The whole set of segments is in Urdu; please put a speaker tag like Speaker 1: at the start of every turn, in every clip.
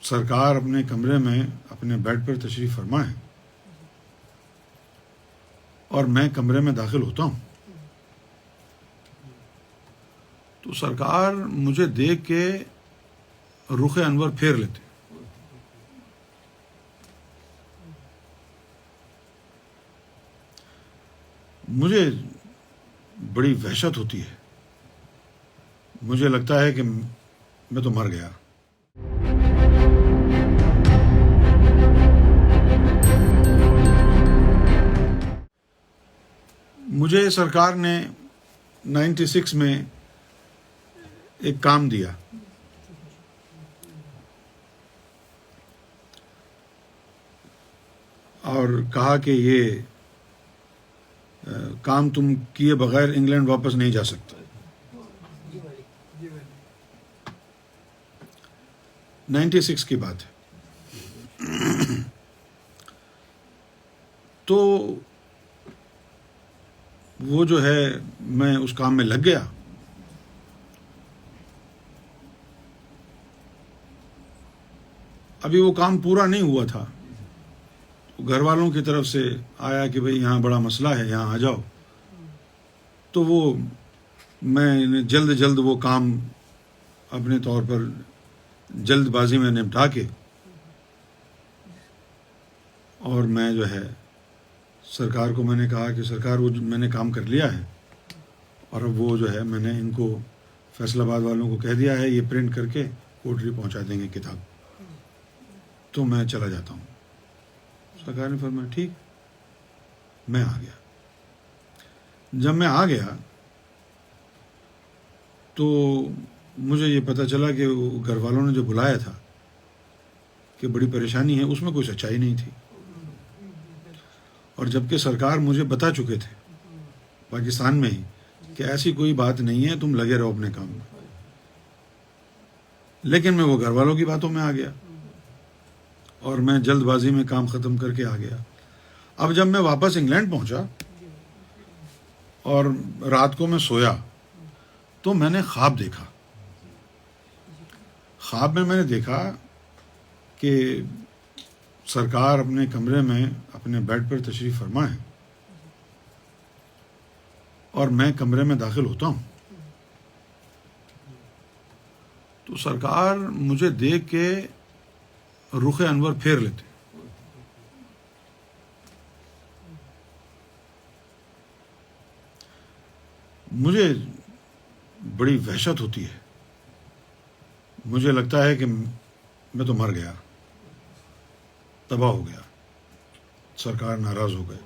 Speaker 1: سرکار اپنے کمرے میں اپنے بیڈ پر تشریف فرما ہے اور میں کمرے میں داخل ہوتا ہوں تو سرکار مجھے دیکھ کے رخ انور پھیر لیتے. مجھے بڑی وحشت ہوتی ہے. مجھے لگتا ہے کہ میں تو مر گیا. مجھے سرکار نے 96 میں ایک کام دیا. اور کہا کہ یہ کام تم کیے بغیر انگلینڈ واپس نہیں جا سکتے. 96 کی بات ہے. تو وہ جو ہے میں اس کام میں لگ گیا. ابھی وہ کام پورا نہیں ہوا تھا. گھر والوں کی طرف سے آیا کہ بھئی یہاں بڑا مسئلہ ہے، یہاں آ جاؤ. تو وہ میں جلد وہ کام اپنے طور پر جلد بازی میں نپٹا کے اور میں جو ہے سرکار کو میں نے کہا کہ سرکار وہ میں نے کام کر لیا ہے اور اب وہ جو ہے میں نے ان کو فیصل آباد والوں کو کہہ دیا ہے، یہ پرنٹ کر کے کوٹری پہنچا دیں گے کتاب، تو میں چلا جاتا ہوں. سرکار نے فرمایا ٹھیک. میں آ گیا. جب میں آ گیا تو مجھے یہ پتہ چلا کہ گھر والوں نے جو بلایا تھا کہ بڑی پریشانی ہے، اس میں کوئی سچائی نہیں تھی. اور جبکہ سرکار مجھے بتا چکے تھے پاکستان میں ہی کہ ایسی کوئی بات نہیں ہے، تم لگے رہو اپنے کام میں. لیکن میں وہ گھر والوں کی باتوں میں آ گیا اور میں جلد بازی میں کام ختم کر کے آ گیا. اب جب میں واپس انگلینڈ پہنچا اور رات کو میں سویا تو میں نے خواب دیکھا. خواب میں نے دیکھا کہ سرکار اپنے کمرے میں اپنے بیڈ پر تشریف فرما ہے اور میں کمرے میں داخل ہوتا ہوں تو سرکار مجھے دیکھ کے رخ انور پھیر لیتے. مجھے بڑی وحشت ہوتی ہے. مجھے لگتا ہے کہ میں تو مر گیا، تباہ ہو گیا. سرکار ناراض ہو گئے.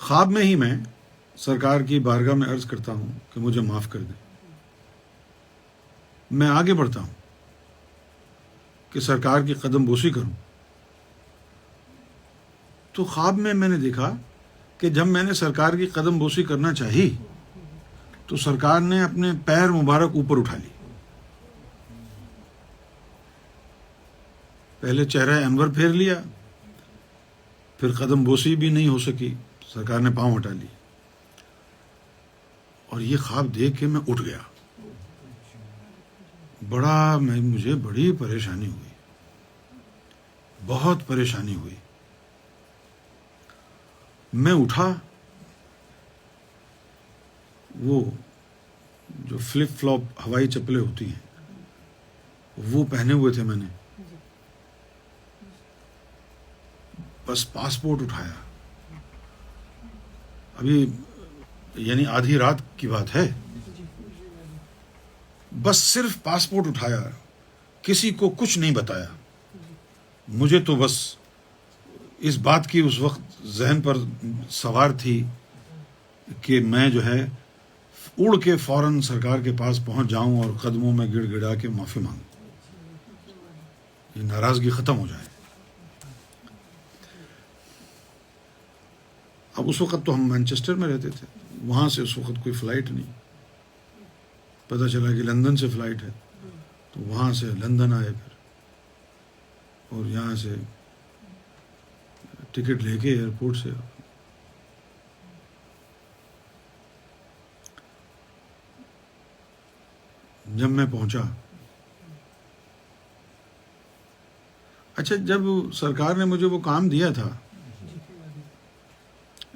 Speaker 1: خواب میں ہی میں سرکار کی بارگاہ میں عرض کرتا ہوں کہ مجھے معاف کر دیں. میں آگے بڑھتا ہوں کہ سرکار کی قدم بوسی کروں. تو خواب میں نے دیکھا کہ جب میں نے سرکار کی قدم بوسی کرنا چاہی تو سرکار نے اپنے پیر مبارک اوپر اٹھا لی. پہلے چہرہ انور پھیر لیا، پھر قدم بوسی بھی نہیں ہو سکی، سرکار نے پاؤں ہٹا لی. اور یہ خواب دیکھ کے میں اٹھ گیا. مجھے بڑی پریشانی ہوئی، بہت پریشانی ہوئی. میں اٹھا، وہ جو فلپ فلاپ ہوائی چپلیں ہوتی ہیں وہ پہنے ہوئے تھے میں نے. بس پاسپورٹ اٹھایا. ابھی یعنی آدھی رات کی بات ہے. بس صرف پاسپورٹ اٹھایا، کسی کو کچھ نہیں بتایا. مجھے تو بس اس بات کی اس وقت ذہن پر سوار تھی کہ میں جو ہے اڑ کے فوراً سرکار کے پاس پہنچ جاؤں اور قدموں میں گڑ گڑا کے معافی مانگوں، یہ ناراضگی ختم ہو جائے. اب اس وقت تو ہم مانچسٹر میں رہتے تھے، وہاں سے اس وقت کوئی فلائٹ نہیں. پتہ چلا کہ لندن سے فلائٹ ہے، تو وہاں سے لندن آئے پھر، اور یہاں سے ٹکٹ لے کے ایئرپورٹ سے. جب میں پہنچا، اچھا جب سرکار نے مجھے وہ کام دیا تھا،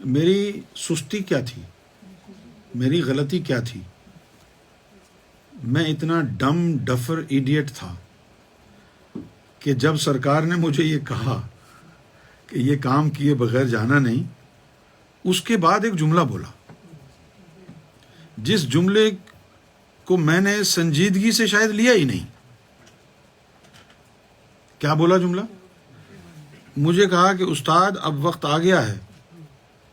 Speaker 1: میری سستی کیا تھی، میری غلطی کیا تھی؟ میں اتنا ڈم ڈفر ایڈیٹ تھا کہ جب سرکار نے مجھے یہ کہا کہ یہ کام کیے بغیر جانا نہیں، اس کے بعد ایک جملہ بولا جس جملے کو میں نے سنجیدگی سے شاید لیا ہی نہیں۔ کیا بولا جملہ؟ مجھے کہا کہ استاد اب وقت آ گیا ہے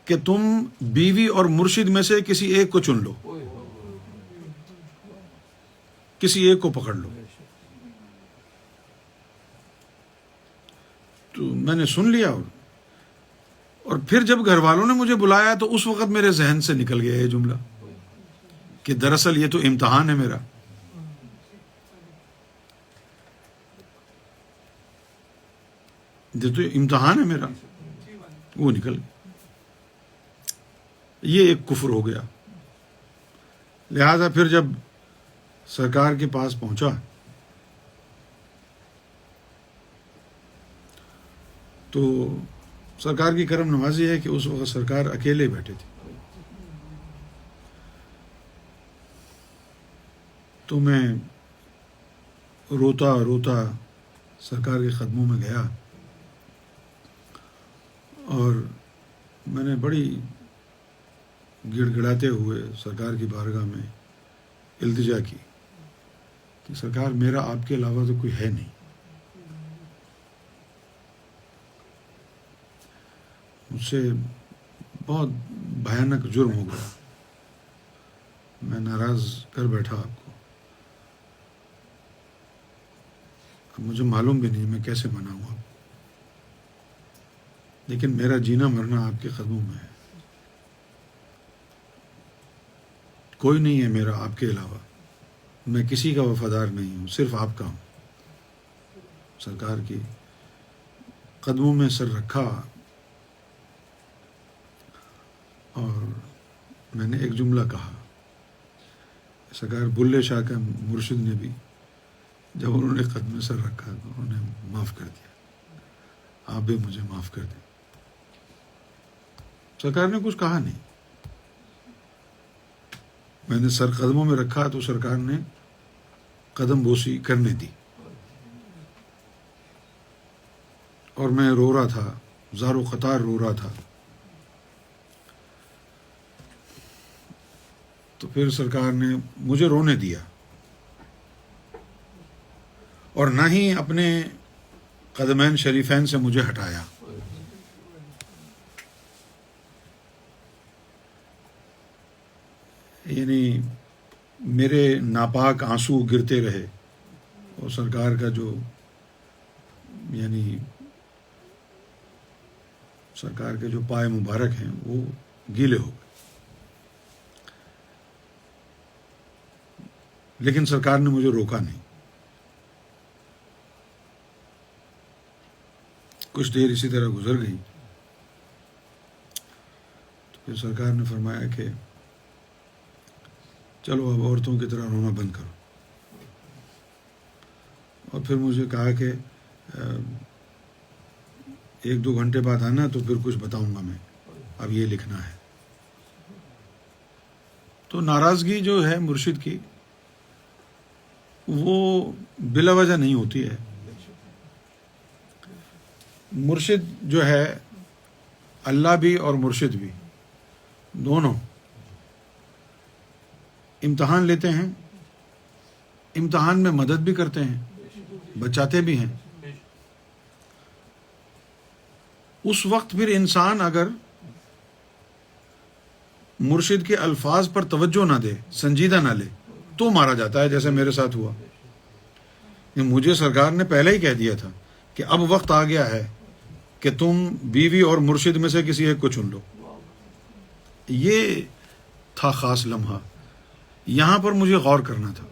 Speaker 1: کہ تم بیوی اور مرشد میں سے کسی ایک کو چن لو، کسی ایک کو پکڑ لو۔ تو میں نے سن لیا، اور پھر جب گھر والوں نے مجھے بلایا تو اس وقت میرے ذہن سے نکل گیا یہ جملہ کہ دراصل یہ تو امتحان ہے میرا۔ یہ تو امتحان ہے میرا، وہ نکل گیا۔ یہ ایک کفر ہو گیا۔ لہذا پھر جب سرکار کے پاس پہنچا تو سرکار کی کرم نوازی ہے کہ اس وقت سرکار اکیلے بیٹھے تھے، تو میں روتا روتا سرکار کے قدموں میں گیا اور میں نے بڑی گڑ گڑاتے ہوئے سرکار کی بارگاہ میں التجا کی کہ سرکار میرا آپ کے علاوہ تو کوئی ہے نہیں، مجھ سے بہت بھیانک جرم ہو گیا، میں ناراض کر بیٹھا آپ کو، اب مجھے معلوم بھی نہیں میں کیسے مناؤں آپ، لیکن میرا جینا مرنا آپ کے قدموں میں ہے، کوئی نہیں ہے میرا آپ کے علاوہ، میں کسی کا وفادار نہیں ہوں، صرف آپ کا ہوں۔ سرکار کی قدموں میں سر رکھا اور میں نے ایک جملہ کہا۔ سرکار بلے شاہ کا مرشد نے بھی جب انہوں نے قدم میں سر رکھا تو انہوں نے معاف کر دیا، آپ بھی مجھے معاف کر دیں۔ سرکار نے کچھ کہا نہیں، میں نے سر قدموں میں رکھا تو سرکار نے قدم بوسی کرنے دی، اور میں رو رہا تھا، زار و قطار رو رہا تھا۔ تو پھر سرکار نے مجھے رونے دیا اور نہ ہی اپنے قدمین شریفین سے مجھے ہٹایا۔ یعنی میرے ناپاک آنسو گرتے رہے اور سرکار کا جو یعنی سرکار کے جو پائے مبارک ہیں وہ گیلے ہو گئے، لیکن سرکار نے مجھے روکا نہیں۔ کچھ دیر اسی طرح گزر گئی تو پھر سرکار نے فرمایا کہ چلو اب عورتوں کی طرح رونا بند کرو، اور پھر مجھے کہا کہ 1-2 گھنٹے بعد آنا تو پھر کچھ بتاؤں گا میں، اب یہ لکھنا ہے۔ تو ناراضگی جو ہے مرشد کی وہ بلا وجہ نہیں ہوتی ہے۔ مرشد جو ہے، اللہ بھی اور مرشد بھی دونوں امتحان لیتے ہیں، امتحان میں مدد بھی کرتے ہیں، بچاتے بھی ہیں۔ اس وقت پھر انسان اگر مرشد کے الفاظ پر توجہ نہ دے، سنجیدہ نہ لے، تو مارا جاتا ہے، جیسے میرے ساتھ ہوا۔ مجھے سرکار نے پہلے ہی کہہ دیا تھا کہ اب وقت آ گیا ہے کہ تم بیوی اور مرشد میں سے کسی ایک کو چن لو۔ یہ تھا خاص لمحہ، یہاں پر مجھے غور کرنا تھا۔